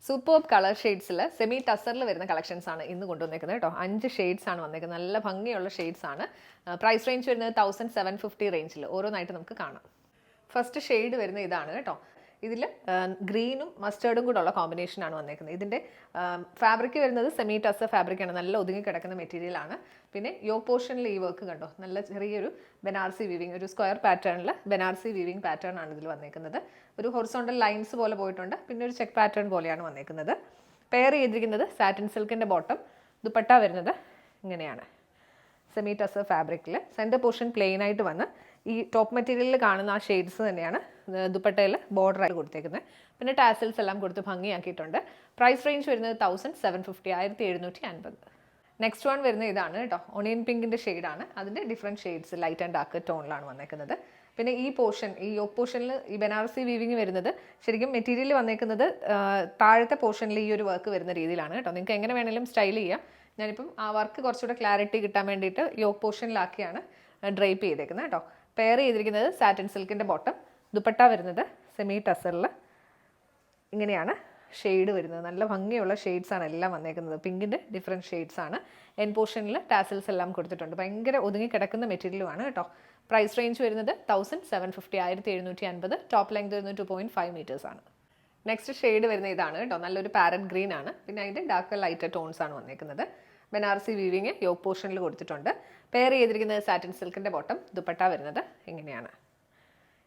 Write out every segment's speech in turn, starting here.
Superb colour ഷെയ്ഡ്സിൽ semi ടസറിൽ വരുന്ന collections ആണ് ഇന്ന് കൊണ്ടുവന്നേക്കുന്നത് കേട്ടോ. 5 ഷെയ്ഡ്സ് ആണ് വന്നേക്കുന്നത്. നല്ല ഭംഗിയുള്ള ഷെയ്ഡ്സ് ആണ്. പ്രൈസ് റേഞ്ച് വരുന്നത് 1750 റേഞ്ചിൽ. ഓരോന്നായിട്ട് നമുക്ക് കാണാം. ഫസ്റ്റ് ഷെയ്ഡ് വരുന്ന ഇതാണ് കേട്ടോ. ഇതിൽ ഗ്രീനും മസ്റ്റേർഡും കൂടെ ഉള്ള കോമ്പിനേഷനാണ് വന്നേക്കുന്നത്. ഇതിൻ്റെ ഫാബ്രിക് വരുന്നത് സെമി ടസർ ഫാബ്രിക്കാണ്. നല്ല ഒതുങ്ങി കിടക്കുന്ന മെറ്റീരിയലാണ്. പിന്നെ യോ പോർഷനിൽ ഈ വർക്ക് കണ്ടോ, നല്ല ചെറിയൊരു ബനാറസി വീവിങ്, ഒരു സ്ക്വയർ പാറ്റേണിൽ ബനാറസി വീവിങ് പാറ്റേൺ ആണ് ഇതിൽ വന്നേക്കുന്നത്. ഒരു ഹൊറിസോണ്ടൽ ലൈൻസ് പോലെ പോയിട്ടുണ്ട്. പിന്നെ ഒരു ചെക്ക് പാറ്റേൺ പോലെയാണ് വന്നേക്കുന്നത്. പെയർ ചെയ്തിരിക്കുന്നത് സാറ്റിൻ സിൽക്കിൻ്റെ ബോട്ടം. ദുപ്പട്ട വരുന്നത് ഇങ്ങനെയാണ്, സെമി ടസർ ഫാബ്രിക്കിൽ. സെൻറ്റർ പോർഷൻ പ്ലെയിൻ ആയിട്ട് വന്ന് ഈ ടോപ്പ് മെറ്റീരിയലിൽ കാണുന്ന ആ ഷെയ്ഡ്സ് തന്നെയാണ് ദുപ്പട്ടയിൽ ബോർഡറായിട്ട് കൊടുത്തേക്കുന്നത്. പിന്നെ ടാസിൽസ് എല്ലാം കൊടുത്ത് ഭംഗിയാക്കിയിട്ടുണ്ട്. പ്രൈസ് റേഞ്ച് വരുന്നത് 1750, 1750. നെക്സ്റ്റ് വൺ വരുന്നത് ഇതാണ് കേട്ടോ. ഒണിയൻ പിങ്കിൻ്റെ ഷെയ്ഡാണ്. അതിൻ്റെ different shades light and dark ടോണിലാണ് വന്നേക്കുന്നത്. പിന്നെ ഈ പോർഷൻ, ഈ യോക്ക് പോർഷനിൽ ഈ ബനാറസി വീവിങ് വരുന്നത് ശരിക്കും മെറ്റീരിയൽ വന്നേക്കുന്നത് താഴത്തെ പോർഷനിൽ ഈ ഒരു വർക്ക് വരുന്ന രീതിയിലാണ് കേട്ടോ. നിങ്ങൾക്ക് എങ്ങനെ വേണമെങ്കിലും സ്റ്റൈൽ ചെയ്യാം. ഞാനിപ്പം ആ വർക്ക് കുറച്ചുകൂടെ ക്ലാരിറ്റി കിട്ടാൻ വേണ്ടിയിട്ട് യോക്ക് പോർഷനിലാക്കിയാണ് ഡ്രൈപ്പ് ചെയ്തേക്കുന്നത് കേട്ടോ. പെയർ ചെയ്തിരിക്കുന്നത് സാറ്റിൻ സിൽക്കിൻ്റെ ബോട്ടം. ദുപ്പട്ട വരുന്നത് സെമി ടസറിൽ ഇങ്ങനെയാണ് ഷെയ്ഡ് വരുന്നത്. നല്ല ഭംഗിയുള്ള ഷെയ്ഡ്സ് ആണ് എല്ലാം വന്നേക്കുന്നത്. പിങ്കിൻ്റെ ഡിഫറെൻറ്റ് ഷെയ്ഡ്സ് ആണ്. എൻ പോർഷനിൽ ടാസിൽസ് എല്ലാം കൊടുത്തിട്ടുണ്ട്. ഭയങ്കര ഒതുങ്ങി കിടക്കുന്ന മെറ്റീരിയലുമാണ് കേട്ടോ. പ്രൈസ് റേഞ്ച് വരുന്നത് 1750, 1750. ടോപ്പ് ലെങ്ത് വരുന്നത് 2.5 മീറ്റേഴ്സ് ആണ്. നെക്സ്റ്റ് ഷെയ്ഡ് വരുന്ന ഇതാണ് കേട്ടോ. നല്ലൊരു പാരറ്റ് ഗ്രീൻ ആണ്. പിന്നെ അതിൻ്റെ ഡാർക്ക് ലൈറ്റ് ടോൺസ് ആണ് വന്നേക്കുന്നത്. ബനാറസി വീവിങ് യോക്ക് പോർഷനിൽ കൊടുത്തിട്ടുണ്ട്. പെയർ ചെയ്തിരിക്കുന്നത് സാറ്റിൻ സിൽക്കിൻ്റെ ബോട്ടം. ദുപ്പട്ട വരുന്നത് ഇങ്ങനെയാണ്.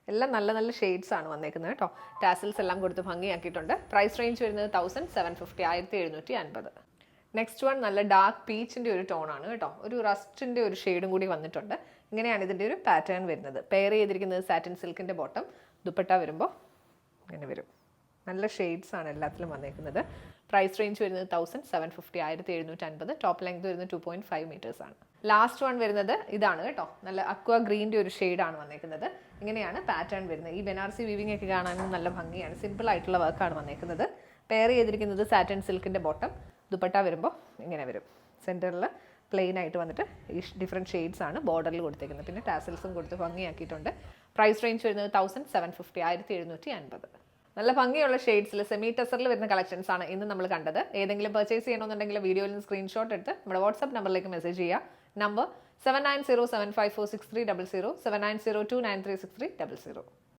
എല്ലാം നല്ല നല്ല ഷെയ്ഡ്സ് ആണ് വന്നേക്കുന്നത് കേട്ടോ. ടാസിൽസ് എല്ലാം കൊടുത്ത് ഭംഗിയാക്കിയിട്ടുണ്ട്. പ്രൈസ് റേഞ്ച് വരുന്നത് 1750, 1750. നെക്സ്റ്റ് വൺ നല്ല ഡാർക്ക് പീച്ചിൻ്റെ ഒരു ടോണാണ് കേട്ടോ. ഒരു റസ്റ്റിൻ്റെ ഒരു ഷെയ്ഡും കൂടി വന്നിട്ടുണ്ട്. ഇങ്ങനെയാണ് ഇതിൻ്റെ ഒരു പാറ്റേൺ വരുന്നത്. പെയർ ചെയ്തിരിക്കുന്നത് സാറ്റിൻ സിൽക്കിൻ്റെ ബോട്ടം. ദുപ്പട്ട വരുമ്പോൾ ഇങ്ങനെ വരും. നല്ല ഷെയ്ഡ്സ് ആണ് എല്ലാത്തിലും വന്നേക്കുന്നത്. പ്രൈസ് റേഞ്ച് വരുന്നത് 1750, 1750. ടോപ്പ് ലെങ്ത് വരുന്നത് 2.5 മീറ്റേഴ്സ് ആണ്. ലാസ്റ്റ് വൺ വരുന്നത് ഇതാണ് കേട്ടോ. നല്ല അക്വ ഗ്രീൻ്റെ ഒരു ഷെയ്ഡാണ് വന്നേക്കുന്നത്. ഇങ്ങനെയാണ് പാറ്റേൺ വരുന്നത്. ഈ ബനാറസി വീവിംഗ് ഒക്കെ കാണാനും നല്ല ഭംഗിയാണ്. സിമ്പിൾ ആയിട്ടുള്ള വർക്കാണ് വന്നേക്കുന്നത്. പെയർ ചെയ്തിരിക്കുന്നത് സാറ്റിൻ സിൽക്കിൻ്റെ ബോട്ടം. ദുപ്പട്ട വരുമ്പോൾ ഇങ്ങനെ വരും. സെൻറ്ററിൽ പ്ലെയിൻ ആയിട്ട് വന്നിട്ട് ഈ ഡിഫറെൻറ്റ് ഷെയ്ഡ്സ് ആണ് ബോർഡറിൽ കൊടുത്തേക്കുന്നത്. പിന്നെ ടാസിൽസും കൊടുത്ത് ഭംഗിയാക്കിയിട്ടുണ്ട്. പ്രൈസ് റേഞ്ച് വരുന്നത് 1750, 1750. നല്ല ഭംഗിയുള്ള ഷെയ്ഡ്സിൽ സെമി ടസറിൽ വരുന്ന കളക്ഷൻസ് ആണ് ഇന്ന് നമ്മൾ കണ്ടത്. ഏതെങ്കിലും പർച്ചേസ് ചെയ്യണമെന്നുണ്ടെങ്കിൽ വീഡിയോയിൽ നിന്ന് സ്ക്രീൻഷോട്ട് എടുത്ത് നമ്മുടെ വാട്സ്ആപ്പ് നമ്പറിലേക്ക് മെസ്സേജ് ചെയ്യുക. നമ്പർ 7907546300, 7902936300.